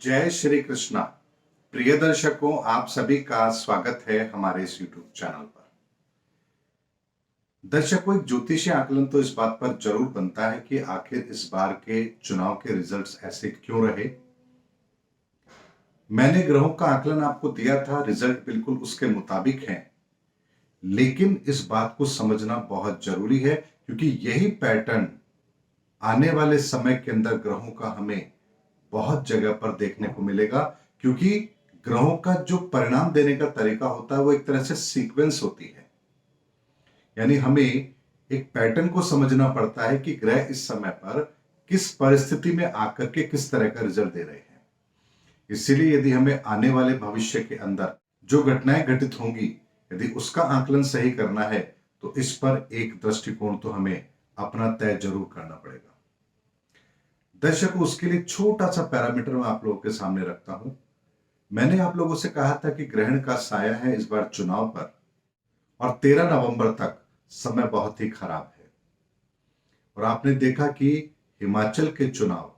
जय श्री कृष्णा। प्रिय दर्शकों, आप सभी का स्वागत है हमारे इस YouTube चैनल पर। दर्शकों, एक ज्योतिषीय आकलन तो इस बात पर जरूर बनता है कि आखिर इस बार के चुनाव के रिजल्ट्स ऐसे क्यों रहे। मैंने ग्रहों का आकलन आपको दिया था, रिजल्ट बिल्कुल उसके मुताबिक हैं, लेकिन इस बात को समझना बहुत जरूरी है क्योंकि यही पैटर्न आने वाले समय के अंदर ग्रहों का हमें बहुत जगह पर देखने को मिलेगा। क्योंकि ग्रहों का जो परिणाम देने का तरीका होता है वो एक तरह से सीक्वेंस होती है, यानी हमें एक पैटर्न को समझना पड़ता है कि ग्रह इस समय पर किस परिस्थिति में आकर के किस तरह का रिजल्ट दे रहे हैं। इसीलिए यदि हमें आने वाले भविष्य के अंदर जो घटनाएं घटित होंगी, यदि उसका आकलन सही करना है तो इस पर एक दृष्टिकोण तो हमें अपना तय जरूर करना पड़ेगा। दर्शकों, उसके लिए छोटा सा पैरामीटर मैं आप लोगों के सामने रखता हूं। मैंने आप लोगों से कहा था कि ग्रहण का साया है इस बार चुनाव पर, और 13 नवंबर तक समय बहुत ही खराब है। और आपने देखा कि हिमाचल के चुनाव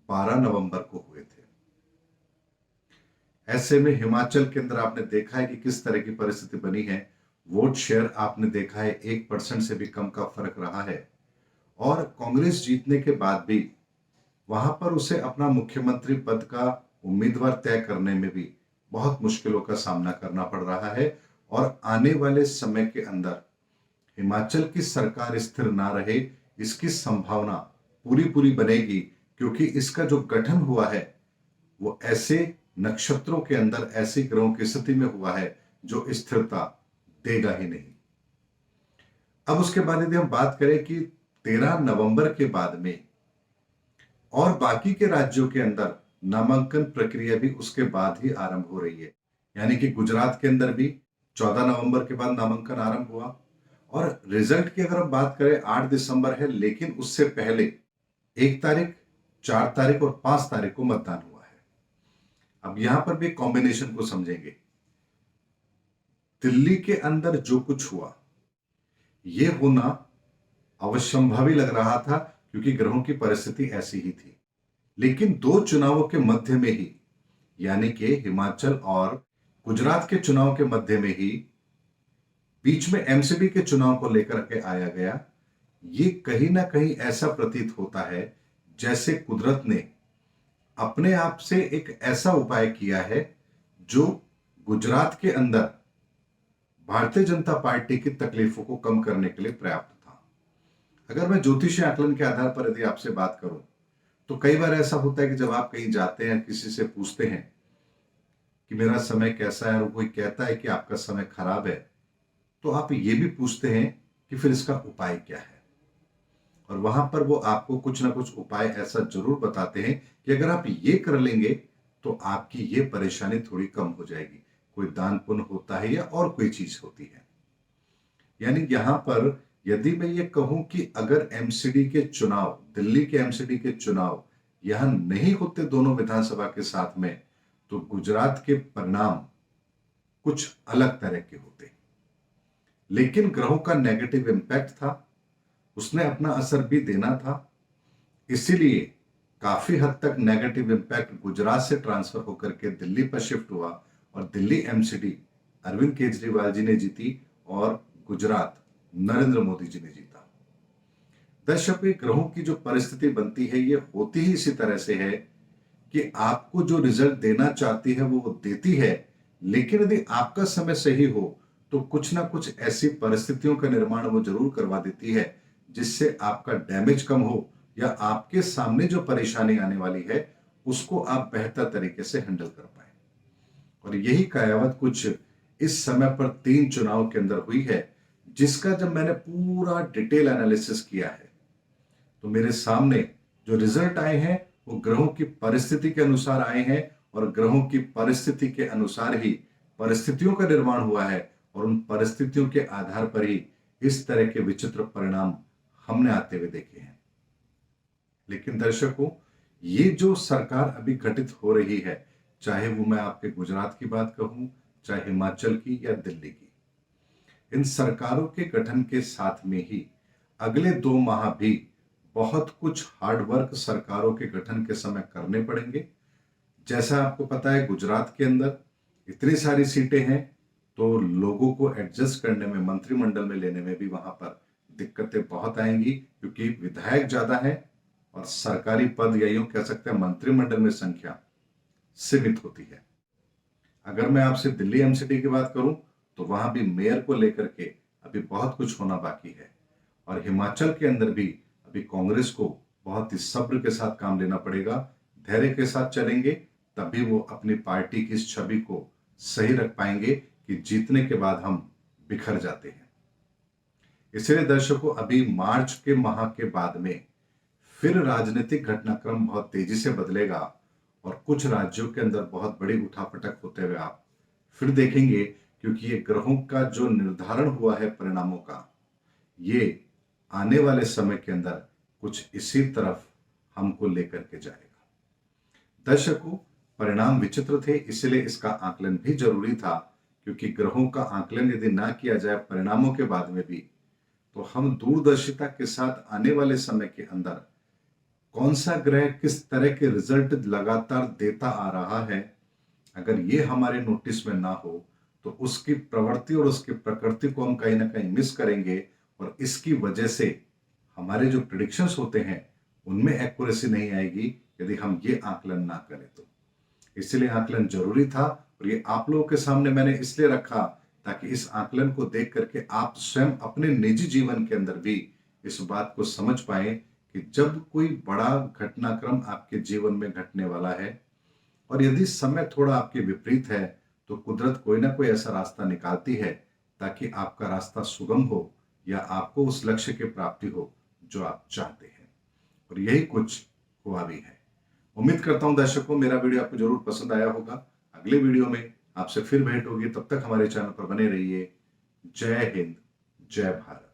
12 नवंबर को हुए थे। ऐसे में हिमाचल के अंदर आपने देखा है कि किस तरह की परिस्थिति बनी है। वोट शेयर आपने देखा है 1% से भी कम का फर्क रहा है, और कांग्रेस जीतने के बाद भी वहां पर उसे अपना मुख्यमंत्री पद का उम्मीदवार तय करने में भी बहुत मुश्किलों का सामना करना पड़ रहा है। और आने वाले समय के अंदर हिमाचल की सरकार स्थिर ना रहे, इसकी संभावना पूरी पूरी बनेगी, क्योंकि इसका जो गठन हुआ है वो ऐसे नक्षत्रों के अंदर ऐसे ग्रहों की स्थिति में हुआ है जो स्थिरता देगा ही नहीं। अब उसके बाद यदि हम बात करें कि 13 नवंबर के बाद में और बाकी के राज्यों के अंदर नामांकन प्रक्रिया भी उसके बाद ही आरंभ हो रही है, यानी कि गुजरात के अंदर भी 14 नवंबर के बाद नामांकन आरंभ हुआ। और रिजल्ट की अगर हम बात करें 8 दिसंबर है, लेकिन उससे पहले 1 तारीख, 4 तारीख और 5 तारीख को मतदान हुआ है। अब यहां पर भी कॉम्बिनेशन को समझेंगे। दिल्ली के अंदर जो कुछ हुआ यह होना अवश्यंभावी लग रहा था, क्योंकि ग्रहों की परिस्थिति ऐसी ही थी। लेकिन दो चुनावों के मध्य में ही, यानी कि हिमाचल और गुजरात के चुनाव के मध्य में ही बीच में एमसीडी के चुनाव को लेकर के आया गया। ये कहीं ना कहीं ऐसा प्रतीत होता है जैसे कुदरत ने अपने आप से एक ऐसा उपाय किया है जो गुजरात के अंदर भारतीय जनता पार्टी की तकलीफों को कम करने के लिए पर्याप्त था। अगर मैं ज्योतिषीय आकलन के आधार पर यदि आपसे बात करूं तो कई बार ऐसा होता है कि जब आप कहीं जाते हैं, किसी से पूछते हैं कि मेरा समय कैसा है, और कोई कहता है कि आपका समय खराब है, तो आप ये भी पूछते हैं कि फिर इसका उपाय क्या है। और वहां पर वो आपको कुछ ना कुछ उपाय ऐसा जरूर बताते हैं कि अगर आप ये कर लेंगे तो आपकी ये परेशानी थोड़ी कम हो जाएगी। कोई दान पुण्य होता है या और कोई चीज होती है। यानी यहां पर यदि मैं ये कहूं कि अगर एमसीडी के चुनाव, दिल्ली के एमसीडी के चुनाव यहां नहीं होते दोनों विधानसभा के साथ में, तो गुजरात के परिणाम कुछ अलग तरह के होते। लेकिन ग्रहों का नेगेटिव इंपैक्ट था, उसने अपना असर भी देना था। इसीलिए काफी हद तक नेगेटिव इंपैक्ट गुजरात से ट्रांसफर होकर के दिल्ली पर शिफ्ट हुआ, और दिल्ली एमसीडी अरविंद केजरीवाल जी ने जीती और गुजरात नरेंद्र मोदी जी ने जीता। दर्शकों, ग्रहों की जो परिस्थिति बनती है ये होती ही इसी तरह से है कि आपको जो रिजल्ट देना चाहती है वो देती है, लेकिन यदि आपका समय सही हो तो कुछ ना कुछ ऐसी परिस्थितियों का निर्माण वो जरूर करवा देती है जिससे आपका डैमेज कम हो, या आपके सामने जो परेशानी आने वाली है उसको आप बेहतर तरीके से हैंडल कर पाए। और यही कहावत कुछ इस समय पर 3 चुनाव के अंदर हुई है, जिसका जब मैंने पूरा डिटेल एनालिसिस किया है तो मेरे सामने जो रिजल्ट आए हैं वो ग्रहों की परिस्थिति के अनुसार आए हैं, और ग्रहों की परिस्थिति के अनुसार ही परिस्थितियों का निर्माण हुआ है, और उन परिस्थितियों के आधार पर ही इस तरह के विचित्र परिणाम हमने आते हुए देखे हैं। लेकिन दर्शकों, ये जो सरकार अभी गठित हो रही है, चाहे वो मैं आपके गुजरात की बात कहूं, चाहे हिमाचल की या दिल्ली की, इन सरकारों के गठन के साथ में ही अगले 2 माह भी बहुत कुछ हार्ड वर्क सरकारों के गठन के समय करने पड़ेंगे। जैसा आपको पता है गुजरात के अंदर इतनी सारी सीटें हैं, तो लोगों को एडजस्ट करने में, मंत्रिमंडल में लेने में भी वहां पर दिक्कतें बहुत आएंगी, क्योंकि विधायक ज्यादा है और सरकारी पद या यूं कह सकते हैं मंत्रिमंडल में संख्या सीमित होती है। अगर मैं आपसे दिल्ली एमसीडी की बात करूं तो वहां भी मेयर को लेकर के अभी बहुत कुछ होना बाकी है, और हिमाचल के अंदर भी अभी कांग्रेस को बहुत ही सब्र के साथ काम लेना पड़ेगा। धैर्य के साथ चलेंगे तभी वो अपनी पार्टी की इस छवि को सही रख पाएंगे कि जीतने के बाद हम बिखर जाते हैं। इसलिए दर्शकों, अभी मार्च के माह के बाद में फिर राजनीतिक घटनाक्रम बहुत तेजी से बदलेगा और कुछ राज्यों के अंदर बहुत बड़ी उठापटक होते हुए आप फिर देखेंगे, क्योंकि ये ग्रहों का जो निर्धारण हुआ है परिणामों का, ये आने वाले समय के अंदर कुछ इसी तरफ हमको लेकर के जाएगा। दर्शकों, परिणाम विचित्र थे, इसलिए इसका आकलन भी जरूरी था, क्योंकि ग्रहों का आकलन यदि ना किया जाए परिणामों के बाद में भी, तो हम दूरदर्शिता के साथ आने वाले समय के अंदर कौन सा ग्रह किस तरह के रिजल्ट लगातार देता आ रहा है, अगर ये हमारे नोटिस में ना हो तो उसकी प्रवृत्ति और उसकी प्रकृति को हम कहीं ना कहीं मिस करेंगे, और इसकी वजह से हमारे जो प्रिडिक्शंस होते हैं उनमें एक्यूरेसी नहीं आएगी यदि हम ये आकलन ना करें तो। इसलिए आकलन जरूरी था, और ये आप लोगों के सामने मैंने इसलिए रखा ताकि इस आकलन को देख करके आप स्वयं अपने निजी जीवन के अंदर भी इस बात को समझ पाए कि जब कोई बड़ा घटनाक्रम आपके जीवन में घटने वाला है और यदि समय थोड़ा आपके विपरीत है, तो कुदरत कोई ना कोई ऐसा रास्ता निकालती है ताकि आपका रास्ता सुगम हो या आपको उस लक्ष्य की प्राप्ति हो जो आप चाहते हैं। और यही कुछ हुआ भी है। उम्मीद करता हूं दर्शकों, मेरा वीडियो आपको जरूर पसंद आया होगा। अगले वीडियो में आपसे फिर भेंट होगी, तब तक हमारे चैनल पर बने रहिए। जय हिंद, जय भारत।